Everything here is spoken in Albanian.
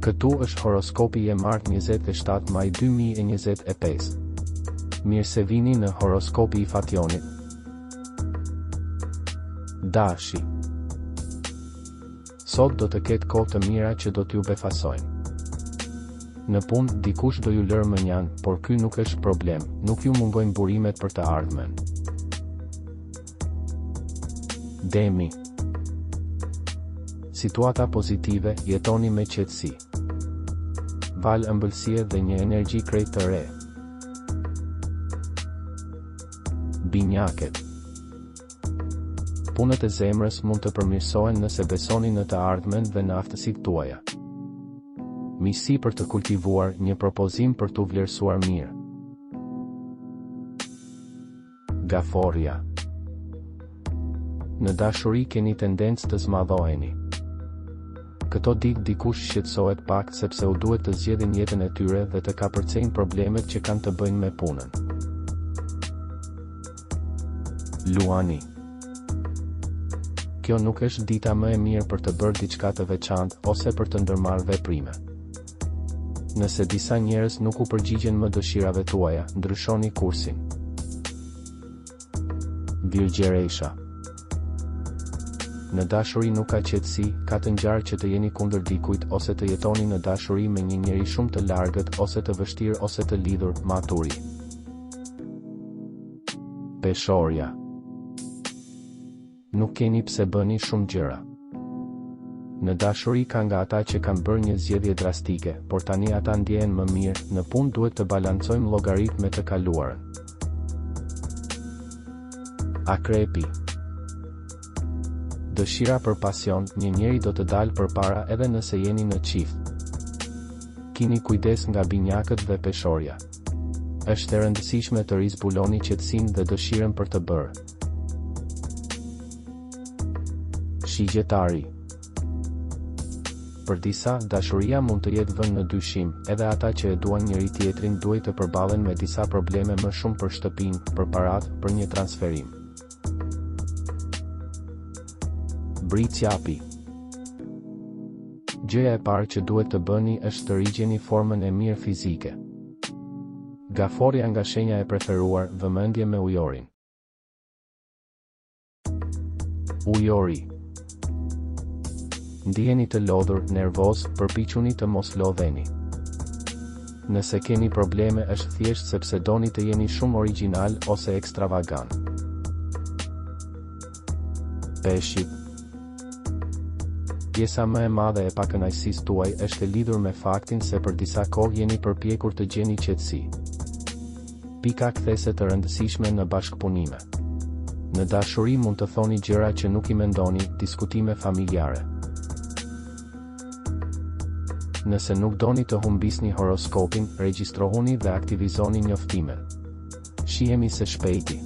Këtu është horoskopi i martë 27 maj 2025. Mirë se vini në horoskopi i Fationit. Dashi. Sot do të ketë kohë të mira që do t'ju befasojnë. Në punë, dikush do ju lërë mënjan, por ky nuk është problem, nuk ju mungojnë burimet për të ardhmen. Demi. Situata pozitive, jetoni me qetësi. Val ëmbëlsie dhe një energji krejt të re. Binjaket. Punët e zemrës mund të përmirësohen nëse besoni në të ardhmen dhe në aftësitë tuaja. Miqësi për të kultivuar, një propozim për t'u vlerësuar mirë. Gaforja. Në dashuri keni tendencë të zmadhoheni. Këto ditë dikush shqetësohet pak sepse u duhet të zgjedhin jetën e tyre dhe të kapërcejnë problemet që kanë të bëjnë me punën. Luani. Kjo nuk është dita më e mirë për të bërë diçka të veçantë ose për të ndërmarrë veprime. Nëse disa njerëz nuk u përgjigjen më dëshirave tuaja, ndryshoni kursin. Virgjeresha. Në dashuri nuk ka qetësi, ka të ngjarë që të jeni kundër dikujt ose të jetoni në dashuri me një njeri shumë të largët ose të vështirë ose të lidhur, maturi. Peshorja. Nuk keni pse bëni shumë gjëra. Në dashuri ka nga ata që kanë bërë një zgjedhje drastike, por tani ata ndjehen më mirë, në punë duhet të balancojmë llogaritë me të kaluarën. Akrepi. Dëshira për pasion, një njeri do të dalë përpara edhe nëse jeni në çift. Kini kujdes nga binjakët dhe peshorja. Është e rëndësishme të rizbuloni qetësinë dhe dëshirën për të bërë. Shigjetari. Për disa, dashuria mund të jetë vënë në dyshim, edhe ata që e duan njëri tjetrin duhet të përballen me disa probleme më shumë për shtëpinë, për paratë, për një transferim. Bricjapi. Gjëja e parë që duhet të bëni është të rigjeni formën e mirë fizike. Gaforja nga shenja e preferuar, vëmendje me ujorin. Ujori. Ndiheni të lodhur, nervoz, përpiquni të mos lodheni. Nëse keni probleme është thjesht sepse doni të jeni shumë origjinal ose ekstravagant. Peshqit. Pjesa më e madhe e pakënaqësisë tuaj është e lidhur me faktin se për disa kohë jeni përpjekur të gjeni qetësi. Pika kthese të rëndësishme në bashkëpunime. Në dashuri mund të thoni gjëra që nuk i mendoni, diskutime familjare. Nëse nuk doni të humbisni horoskopin, regjistrohuni dhe aktivizoni njoftimet. Shihemi së shpejti.